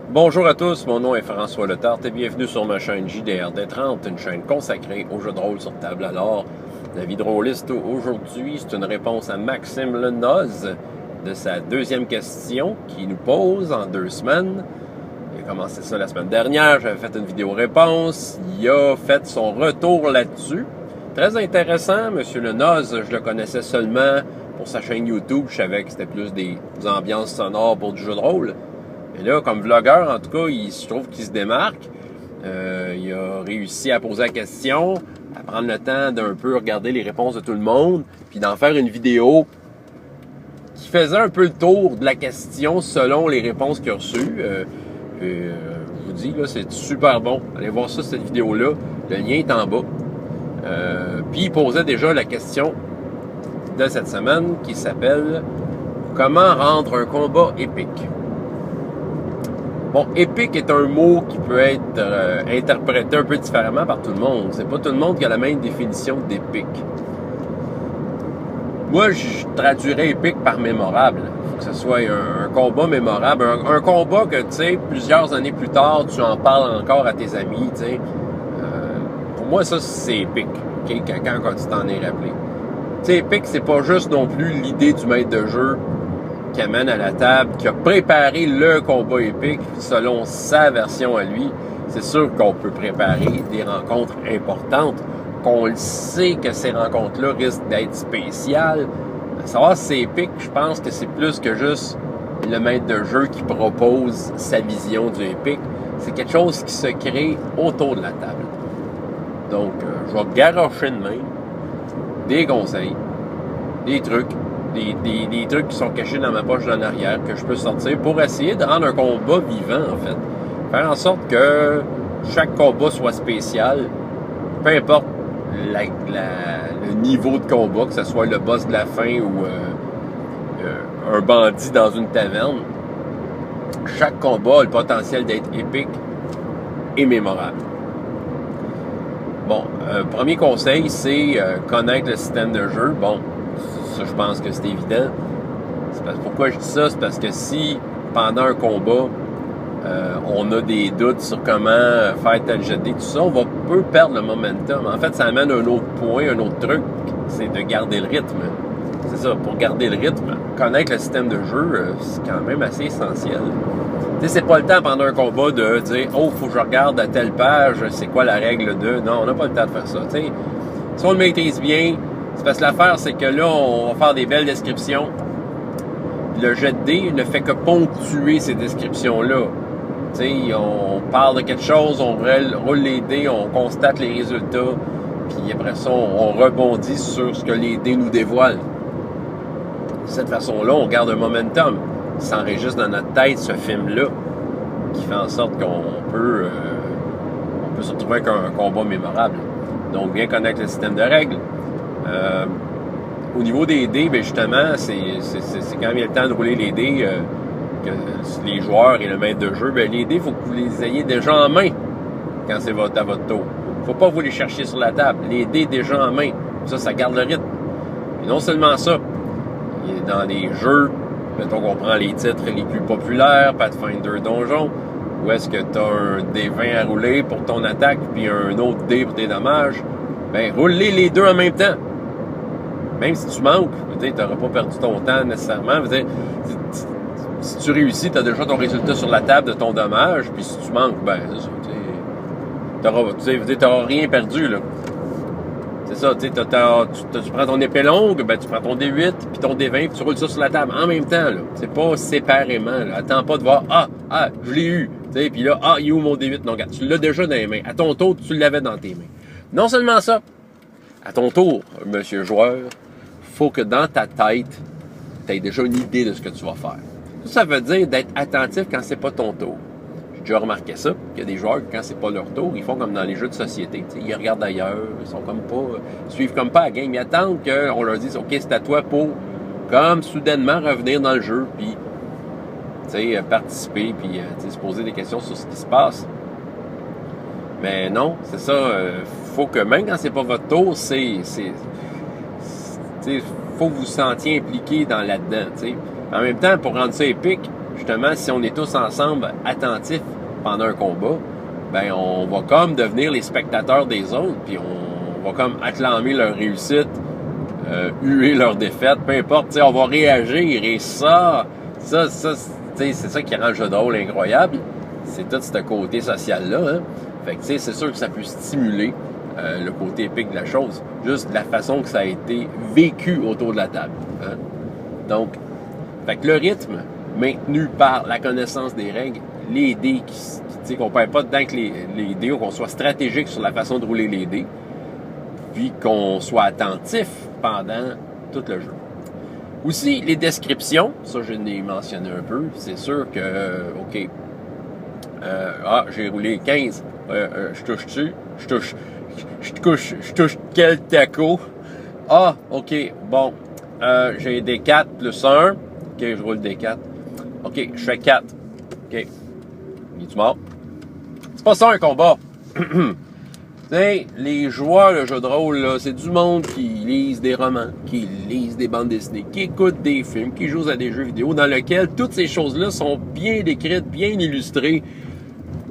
Bonjour à tous, mon nom est François Letarte et bienvenue sur ma chaîne JDRD30, une chaîne consacrée aux jeux de rôle sur table. Alors, la vie de rôliste aujourd'hui, c'est une réponse à Maxime Lenoz de sa deuxième question qu'il nous pose en 2 semaines. Il a commencé ça la semaine dernière, j'avais fait une vidéo réponse, il a fait son retour là-dessus. Très intéressant, Monsieur Lenoz, je le connaissais seulement pour sa chaîne YouTube, je savais que c'était plus des ambiances sonores pour du jeu de rôle. Et là, comme vlogueur, en tout cas, je trouve qu'il se démarque. Il a réussi à poser la question, à prendre le temps d'un peu regarder les réponses de tout le monde, puis d'en faire une vidéo qui faisait un peu le tour de la question selon les réponses qu'il a reçues. Je vous dis, là, c'est super bon. Allez voir ça, cette vidéo-là. Le lien est en bas. Puis il posait déjà la question de cette semaine qui s'appelle « Comment rendre un combat épique ?» Bon, épique est un mot qui peut être interprété un peu différemment par tout le monde. C'est pas tout le monde qui a la même définition d'épique. Moi, je traduirais épique par mémorable. Il faut que ce soit un combat mémorable. Un combat que, tu sais, plusieurs années plus tard, tu en parles encore à tes amis, tu sais. Pour moi, ça, c'est épique. Okay? Quand tu t'en es rappelé. Tu sais, épique, c'est pas juste non plus l'idée du maître de jeu qui amène à la table, qui a préparé le combat épique selon sa version à lui. C'est sûr qu'on peut préparer des rencontres importantes, qu'on le sait que ces rencontres-là risquent d'être spéciales. À savoir si c'est épique, je pense que c'est plus que juste le maître de jeu qui propose sa vision du épique. C'est quelque chose qui se crée autour de la table. Donc, je vais garrocher de même des conseils, des trucs, des trucs qui sont cachés dans ma poche d'en arrière que je peux sortir pour essayer de rendre un combat vivant, en fait. Faire en sorte que chaque combat soit spécial, peu importe le niveau de combat, que ce soit le boss de la fin ou un bandit dans une taverne. Chaque combat a le potentiel d'être épique et mémorable. Bon, premier conseil, c'est connaître le système de jeu. Bon, ça, je pense que c'est évident. Pourquoi je dis ça? C'est parce que si, pendant un combat, on a des doutes sur comment faire tel jet de dés, tout ça, on peut perdre le momentum. En fait, ça amène un autre point, un autre truc, c'est de garder le rythme. C'est ça, pour garder le rythme, connaître le système de jeu, c'est quand même assez essentiel. Tu sais, c'est pas le temps pendant un combat de dire « Oh, faut que je regarde à telle page, c'est quoi la règle de... » Non, on n'a pas le temps de faire ça. Tu sais, si on le maîtrise bien, c'est parce que l'affaire, c'est que là, on va faire des belles descriptions. Le jet de dés ne fait que ponctuer ces descriptions-là. Tu sais, on parle de quelque chose, on roule les dés, on constate les résultats, puis après ça, on rebondit sur ce que les dés nous dévoilent. De cette façon-là, on garde un momentum. Il s'enregistre dans notre tête ce film-là, qui fait en sorte qu'on peut se retrouver avec un combat mémorable. Donc, bien connaître le système de règles. Au niveau des dés, bien justement, c'est quand il y a le temps de rouler les dés, que les joueurs et le maître de jeu, bien, les dés, il faut que vous les ayez déjà en main quand c'est à votre tour. Il ne faut pas vous les chercher sur la table. Les dés déjà en main. Ça garde le rythme. Et non seulement ça, dans les jeux, mettons qu'on prend les titres les plus populaires, Pathfinder Donjon, où est-ce que tu as un dé 20 à rouler pour ton attaque, puis un autre dé pour tes dommages, bien, roule-les les deux en même temps. Même si tu manques, tu n'auras pas perdu ton temps nécessairement. Si tu réussis, tu as déjà ton résultat sur la table de ton dommage, puis si tu manques, ben, tu n'auras rien perdu, là. C'est ça, tu prends ton épée longue, ben, tu prends ton D8, puis ton D20, puis tu roules ça sur la table en même temps, là. C'est pas séparément, là. Attends pas de voir, je l'ai eu, puis là, il est où mon D8? Non, regarde, tu l'as déjà dans les mains. À ton tour, tu l'avais dans tes mains. Non seulement ça, à ton tour, monsieur joueur, faut que dans ta tête, tu aies déjà une idée de ce que tu vas faire. Ça veut dire d'être attentif quand c'est pas ton tour. J'ai déjà remarqué ça, qu'il y a des joueurs, quand c'est pas leur tour, ils font comme dans les jeux de société. Ils regardent ailleurs, ils sont comme pas... suivent comme pas la game. Ils attendent qu'on leur dise « OK, c'est à toi pour, comme soudainement, revenir dans le jeu, puis participer, puis se poser des questions sur ce qui se passe. » Mais non, c'est ça. Faut que même quand c'est pas votre tour, faut que vous vous sentiez impliqué dans là-dedans. T'sais. En même temps, pour rendre ça épique, justement, si on est tous ensemble attentifs pendant un combat, ben on va comme devenir les spectateurs des autres, puis on va comme acclamer leur réussite, huer leur défaite, peu importe, on va réagir, et ça, c'est ça qui rend le jeu de rôle incroyable. C'est tout ce côté social-là, hein. Fait que, c'est sûr que ça peut stimuler le côté épique de la chose, juste de la façon que ça a été vécu autour de la table, hein. Donc, fait que le rythme maintenu par la connaissance des règles, les dés qu'on ne perd pas dedans que les dés, ou qu'on soit stratégique sur la façon de rouler les dés, puis qu'on soit attentif pendant tout le jeu. Aussi, les descriptions, ça je l'ai mentionné un peu, c'est sûr que, OK, j'ai roulé 15, je touche dessus, je touche quel taco? Ah, OK, bon, j'ai des 4 plus 1, OK, je roule des 4, OK, je fais 4, OK, es-tu mort? C'est pas ça un combat! T'sais, les joueurs de jeux de rôle, là, c'est du monde qui lisent des romans, qui lisent des bandes dessinées, qui écoutent des films, qui jouent à des jeux vidéo, dans lesquels toutes ces choses-là sont bien décrites, bien illustrées.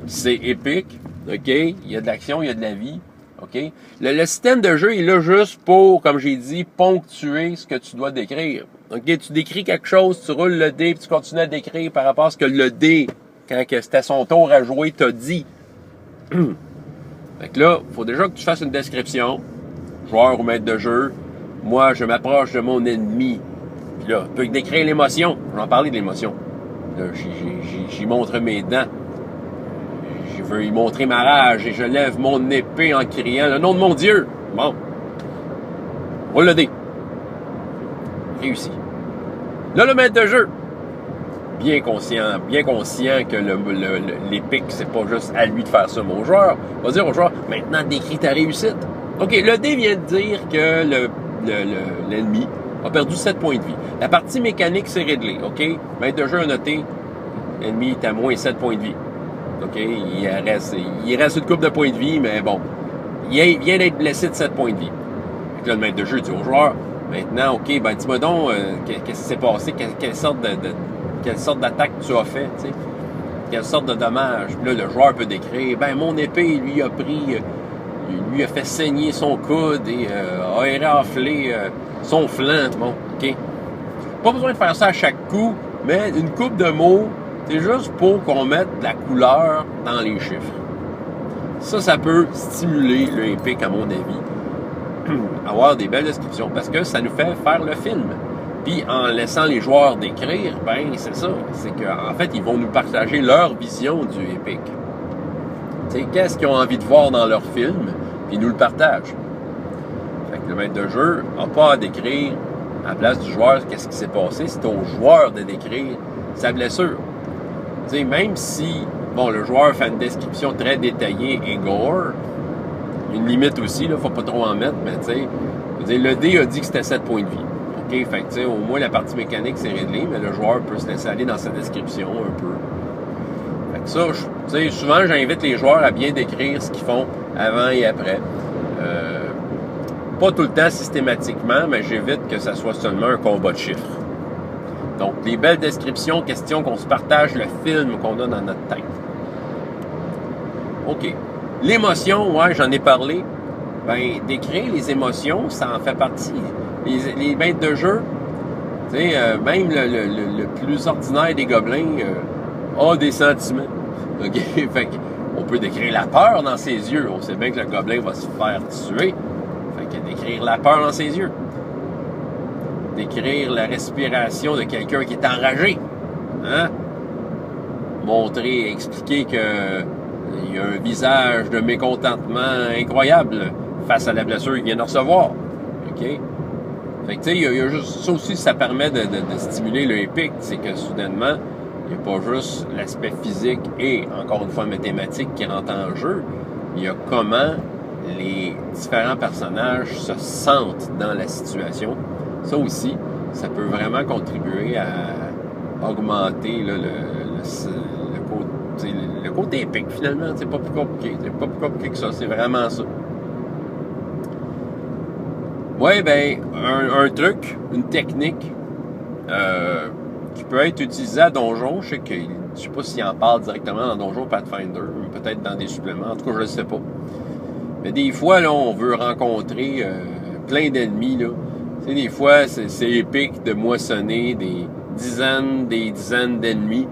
C'est épique, OK? Il y a de l'action, il y a de la vie, OK? Le système de jeu est là juste pour, comme j'ai dit, ponctuer ce que tu dois décrire. OK? Tu décris quelque chose, tu roules le dé, puis tu continues à décrire par rapport à ce que le dé, quand c'était son tour à jouer, t'a dit. Fait que là, il faut déjà que tu fasses une description, joueur ou maître de jeu. Moi, je m'approche de mon ennemi. Puis là, tu peux décrire l'émotion. Je vais en parler de l'émotion. Là, j'y montre mes dents. Je veux y montrer ma rage et je lève mon épée en criant le nom de mon Dieu. Bon. Roule le dé. Réussi. Là, le maître de jeu. Bien conscient que l'épique, c'est pas juste à lui de faire ça, mon joueur. On va dire au joueur, maintenant, décris ta réussite. OK, le dé vient de dire que l'ennemi a perdu 7 points de vie. La partie mécanique, c'est réglé, OK? Maître de jeu a noté, l'ennemi est à moins 7 points de vie. OK? Il reste une couple de points de vie, mais bon. Il vient d'être blessé de 7 points de vie. Donc là, le maître de jeu dit au joueur, maintenant, OK, ben dis-moi donc, qu'est-ce qui s'est passé? Quelle sorte d'attaque tu as fait, tu sais? Quelle sorte de dommage? Puis là, le joueur peut décrire, ben mon épée, lui a fait saigner son coude et a éraflé son flanc. Bon, OK. Pas besoin de faire ça à chaque coup, mais une coupe de mots, c'est juste pour qu'on mette de la couleur dans les chiffres. Ça peut stimuler le épique, à mon avis. Avoir des belles descriptions, parce que ça nous fait faire le film. Puis en laissant les joueurs décrire, ben c'est ça. C'est qu'en fait, ils vont nous partager leur vision du épique. Tu sais, qu'est-ce qu'ils ont envie de voir dans leur film, puis ils nous le partagent. Fait que le maître de jeu n'a pas à décrire à la place du joueur qu'est-ce qui s'est passé. C'est au joueur de décrire sa blessure. Tu sais, même si, bon, le joueur fait une description très détaillée et gore, une limite aussi, là, faut pas trop en mettre, mais tu sais, le dé a dit que c'était 7 points de vie. OK, fait que, au moins, la partie mécanique, c'est réglé, mais le joueur peut se laisser aller dans sa description un peu. Fait que ça, souvent, j'invite les joueurs à bien décrire ce qu'ils font avant et après. Pas tout le temps systématiquement, mais j'évite que ça soit seulement un combat de chiffres. Donc, les belles descriptions, question qu'on se partage le film qu'on a dans notre tête. OK. L'émotion, ouais, j'en ai parlé. Ben, décrire les émotions, ça en fait partie. Les maîtres de jeu, tu sais, même le plus ordinaire des gobelins a des sentiments. OK? Fait qu'on peut décrire la peur dans ses yeux. On sait bien que le gobelin va se faire tuer. Fait que décrire la peur dans ses yeux. Décrire la respiration de quelqu'un qui est enragé. Hein? Montrer, expliquer qu'il y a un visage de mécontentement incroyable face à la blessure qu'il vient de recevoir. OK? Fait que, tu sais, il y a juste ça aussi, ça permet de stimuler le épique. C'est que, soudainement, il n'y a pas juste l'aspect physique et, encore une fois, mathématique qui rentre en jeu. Il y a comment les différents personnages se sentent dans la situation. Ça aussi, ça peut vraiment contribuer à augmenter là, le côté épique, finalement. C'est pas plus compliqué. C'est pas plus compliqué que ça. C'est vraiment ça. Ouais, ben, un truc, une technique qui peut être utilisé à Donjon. Je sais pas s'il en parle directement dans Donjon Pathfinder, peut-être dans des suppléments. En tout cas, je ne sais pas. Mais des fois, là, on veut rencontrer plein d'ennemis, là. Tu sais, des fois, c'est épique de moissonner des dizaines d'ennemis.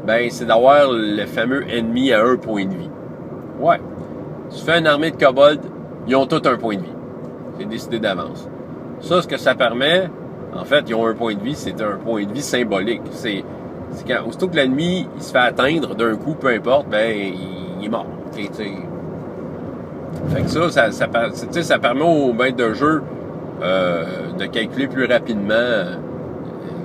Ben, c'est d'avoir le fameux ennemi à 1 point de vie. Ouais. Tu fais une armée de kobolds, ils ont tous un point de vie. C'est décidé d'avance. Ça, ce que ça permet, en fait, ils ont un point de vie, c'est un point de vie symbolique. C'est quand, aussitôt que l'ennemi, il se fait atteindre d'un coup, peu importe, ben, il est mort. T'sais. Fait que ça permet au maître de jeu de calculer plus rapidement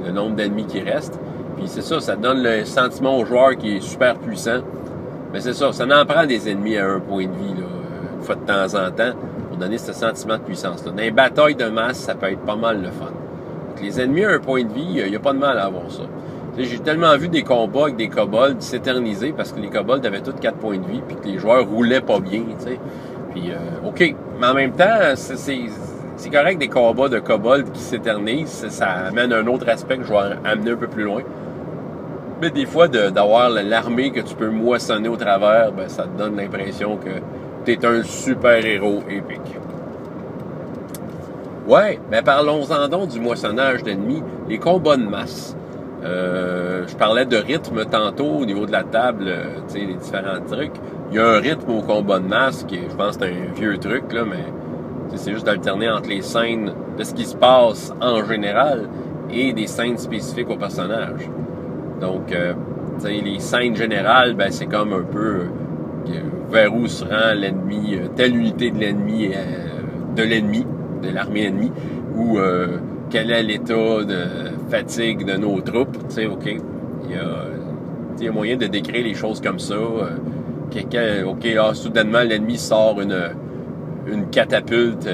le nombre d'ennemis qui restent. Puis c'est ça donne le sentiment au joueur qui est super puissant. Mais c'est ça en prend des ennemis à 1 point de vie, là, une fois de temps en temps, pour donner ce sentiment de puissance-là. Dans les batailles de masse, ça peut être pas mal le fun. Donc, les ennemis à 1 point de vie, il n'y a pas de mal à avoir ça. J'ai tellement vu des combats avec des kobolds s'éterniser parce que les kobolds avaient tous 4 points de vie puis que les joueurs roulaient pas bien, tu sais. Puis, OK. Mais en même temps, c'est correct des combats de kobolds qui s'éternisent. Ça amène un autre aspect que je vais amener un peu plus loin. Mais des fois, d'avoir l'armée que tu peux moissonner au travers, ben, ça te donne l'impression que t'es un super-héros épique. Ouais, ben parlons-en donc du moissonnage d'ennemis, les combats de masse. Je parlais de rythme tantôt au niveau de la table, tu sais, les différents trucs. Il y a un rythme au combat de masse qui, je pense, c'est un vieux truc, là, mais c'est juste d'alterner entre les scènes de ce qui se passe en général et des scènes spécifiques au personnage. Donc, tu sais, les scènes générales, ben, c'est comme un peu vers où se rend l'ennemi, telle unité de l'ennemi, de l'armée ennemie, ou quel est l'état de fatigue de nos troupes, tu sais, OK. Il y a moyen de décrire les choses comme ça. Soudainement, l'ennemi sort une catapulte,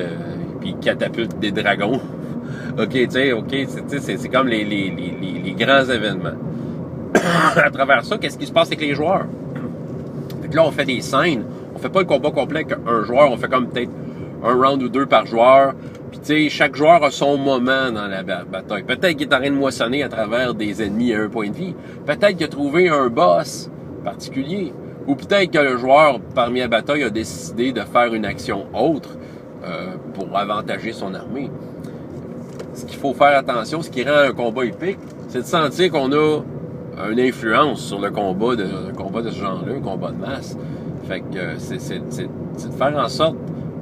puis catapulte des dragons. OK, tu sais, c'est comme les grands événements. À travers ça, qu'est-ce qui se passe avec les joueurs? Fait que là, on fait des scènes. On fait pas le combat complet avec un joueur. On fait comme peut-être un round ou deux par joueur. Puis, tu sais, chaque joueur a son moment dans la bataille. Peut-être qu'il est en train de moissonner à travers des ennemis à 1 point de vie. Peut-être qu'il a trouvé un boss particulier. Ou peut-être que le joueur, parmi la bataille, a décidé de faire une action autre pour avantager son armée. Ce qu'il faut faire attention, ce qui rend un combat épique, c'est de sentir qu'on a une influence sur le combat de ce genre-là, un combat de masse. Fait que c'est de faire en sorte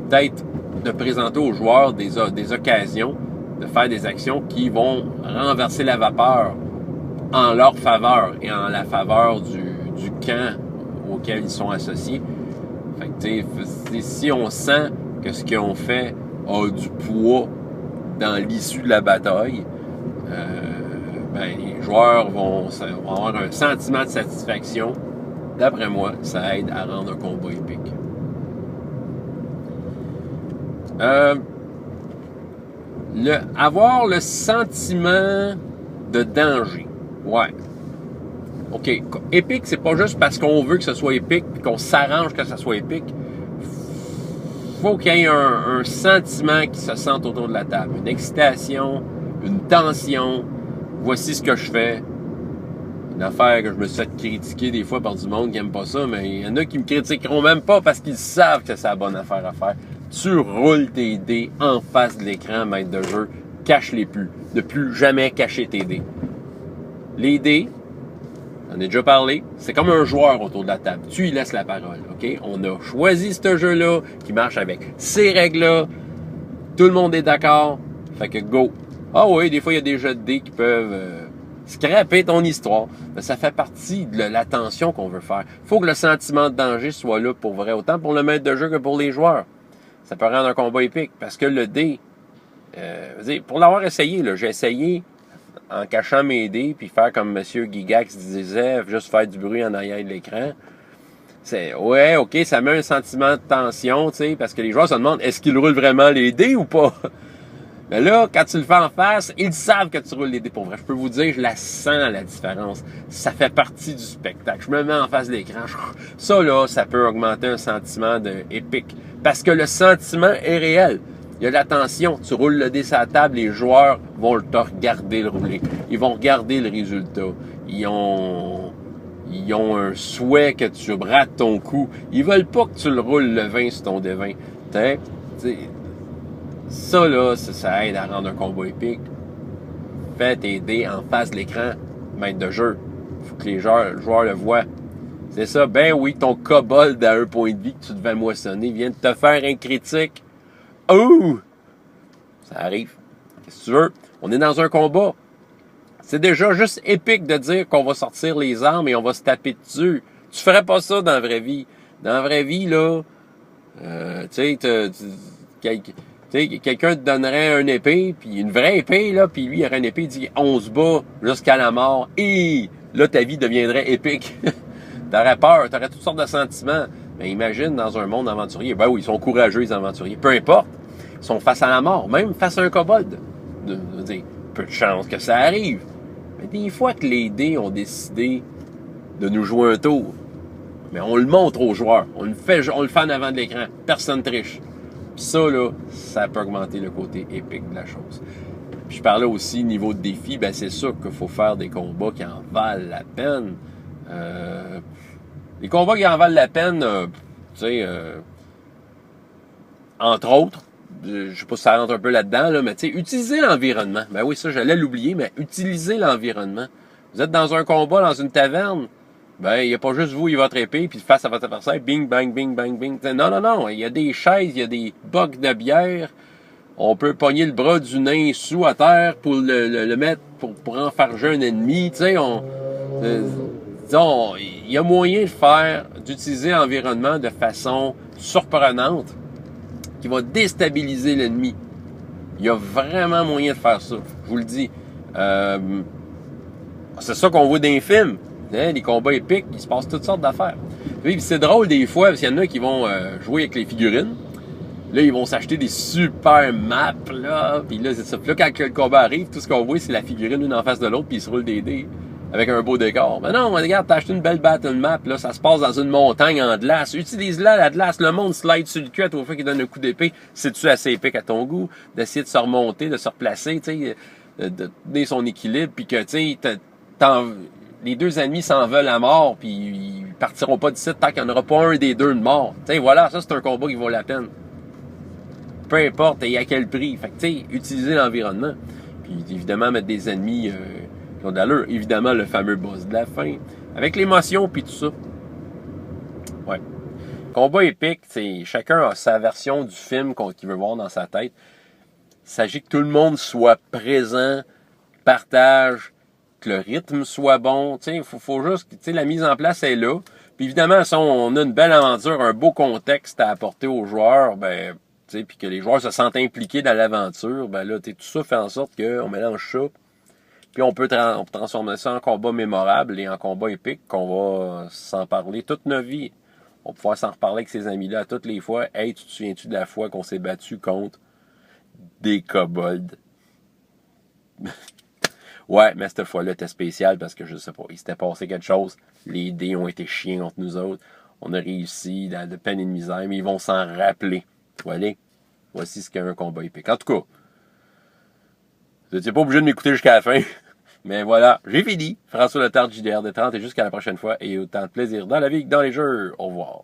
peut-être de présenter aux joueurs des occasions de faire des actions qui vont renverser la vapeur en leur faveur et en la faveur du camp auquel ils sont associés. Fait que, tu sais, si on sent que ce qu'on fait a du poids dans l'issue de la bataille, ben, les joueurs vont avoir un sentiment de satisfaction. D'après moi, ça aide à rendre un combat épique. Avoir le sentiment de danger. Ouais. OK. Épique, c'est pas juste parce qu'on veut que ce soit épique et qu'on s'arrange que ça soit épique. Faut qu'il y ait un sentiment qui se sente autour de la table. Une excitation, une tension. Voici ce que je fais. Une affaire que je me suis fait critiquer des fois par du monde qui n'aime pas ça, mais il y en a qui me critiqueront même pas parce qu'ils savent que c'est la bonne affaire à faire. Tu roules tes dés en face de l'écran, maître de jeu. Cache-les plus. Ne plus jamais cacher tes dés. Les dés, j'en ai déjà parlé, c'est comme un joueur autour de la table. Tu y laisses la parole, OK? On a choisi ce jeu-là qui marche avec ces règles-là. Tout le monde est d'accord. Fait que go. Ah oui, des fois, il y a des jeux de dés qui peuvent scraper ton histoire. Mais ça fait partie de l'attention qu'on veut faire. Il faut que le sentiment de danger soit là pour vrai, autant pour le maître de jeu que pour les joueurs. Ça peut rendre un combat épique. Parce que le dé, pour l'avoir essayé, là, j'ai essayé en cachant mes dés, puis faire comme M. Gigax disait, juste faire du bruit en arrière de l'écran. Ouais, OK, ça met un sentiment de tension, tu sais, parce que les joueurs se demandent, est-ce qu'ils roulent vraiment les dés ou pas? Mais là, quand tu le fais en face, ils savent que tu roules les dés pour vrai. Je peux vous dire, je la sens, la différence. Ça fait partie du spectacle. Je me mets en face de l'écran. Ça, là, ça peut augmenter un sentiment de épique. Parce que le sentiment est réel. Il y a de la tension. Tu roules le dé sur la table, les joueurs vont te regarder le rouler. Ils vont regarder le résultat. Ils ont un souhait que tu rates ton coup. Ils veulent pas que tu le roules le 20 sur ton D20. Ça, là, ça aide à rendre un combat épique. Fais tes dés en face de l'écran, maître de jeu. Faut que les joueurs le voient. C'est ça. Ben oui, ton kobold à 1 point de vie que tu devais moissonner vient de te faire un critique. Oh! Ça arrive. Qu'est-ce que tu veux? On est dans un combat. C'est déjà juste épique de dire qu'on va sortir les armes et on va se taper dessus. Tu ferais pas ça dans la vraie vie. Dans la vraie vie, là, tu sais, quelqu'un te donnerait une épée, puis une vraie épée, là, puis lui, il aurait une épée, il dit, on se bat jusqu'à la mort, et là, ta vie deviendrait épique. T'aurais peur, t'aurais toutes sortes de sentiments. Mais imagine dans un monde aventurier, ben oui, ils sont courageux, les aventuriers, peu importe, ils sont face à la mort, même face à un kobold. Peu de chance que ça arrive. Mais des fois que les dés ont décidé de nous jouer un tour, mais on le montre aux joueurs, on le fait en avant de l'écran, personne triche. Puis ça, là, ça peut augmenter le côté épique de la chose. Puis je parlais aussi niveau de défi, ben c'est sûr qu'il faut faire des combats qui en valent la peine. Les combats qui en valent la peine, entre autres, je sais pas si ça rentre un peu là-dedans, là, mais tu sais, utiliser l'environnement. Ben oui, ça, j'allais l'oublier, mais utiliser l'environnement. Vous êtes dans un combat, dans une taverne, ben, il n'y a pas juste vous et votre épée, puis face à votre adversaire, bing, bang, bing, bang, bing. Non. Il y a des chaises, il y a des bocs de bière. On peut pogner le bras du nain sous à terre pour le mettre, pour enfarger un ennemi. Tu sais, il y a moyen d'utiliser l'environnement de façon surprenante qui va déstabiliser l'ennemi. Il y a vraiment moyen de faire ça. Je vous le dis. C'est ça qu'on voit dans les films. Hein, les combats épiques, il se passe toutes sortes d'affaires. Puis c'est drôle des fois, parce qu'il y en a qui vont jouer avec les figurines. Là, ils vont s'acheter des super maps, là. Puis là, c'est ça. Puis là, quand le combat arrive, tout ce qu'on voit, c'est la figurine une en face de l'autre, puis ils se roulent des dés avec un beau décor. Mais non, regarde, t'as acheté une belle battle map, là. Ça se passe dans une montagne en glace. Utilise-la, la glace. Le monde slide sur le cul à tout fait qu'il donne un coup d'épée. C'est-tu assez épique à ton goût? D'essayer de se remonter, de se replacer, tu sais, de donner son équilibre, puis que, tu sais, les deux ennemis s'en veulent à mort, puis ils partiront pas d'ici tant qu'il n'y en aura pas un des deux de mort. Tu sais, voilà, ça, c'est un combat qui vaut la peine. Peu importe et à quel prix. Fait que, tu sais, utiliser l'environnement. Puis, évidemment, mettre des ennemis qui ont de l'allure. Évidemment, le fameux boss de la fin. Avec l'émotion, puis tout ça. Ouais. Combat épique, c'est chacun a sa version du film qu'il veut voir dans sa tête. Il s'agit que tout le monde soit présent, partage, que le rythme soit bon. Tu sais, faut juste, tu sais, la mise en place est là. Puis évidemment, si on a une belle aventure, un beau contexte à apporter aux joueurs, ben, tu sais, puis que les joueurs se sentent impliqués dans l'aventure, ben là, tout ça fait en sorte qu'on mélange ça. Puis on peut transformer ça en combat mémorable et en combat épique qu'on va s'en parler toute notre vie. On va pouvoir s'en reparler avec ses amis-là toutes les fois. Hey, tu te souviens-tu de la fois qu'on s'est battu contre des kobolds? Ouais, mais cette fois-là, c'était spécial parce que je sais pas, il s'était passé quelque chose. Les dés ont été chiens contre nous autres. On a réussi dans de peine et de misère, mais ils vont s'en rappeler. Voilà. Voici ce qu'est un combat épique. En tout cas, vous n'étiez pas obligé de m'écouter jusqu'à la fin. Mais voilà, j'ai fini. François Letarte, JDR de 30 et jusqu'à la prochaine fois. Et autant de plaisir dans la vie que dans les jeux. Au revoir.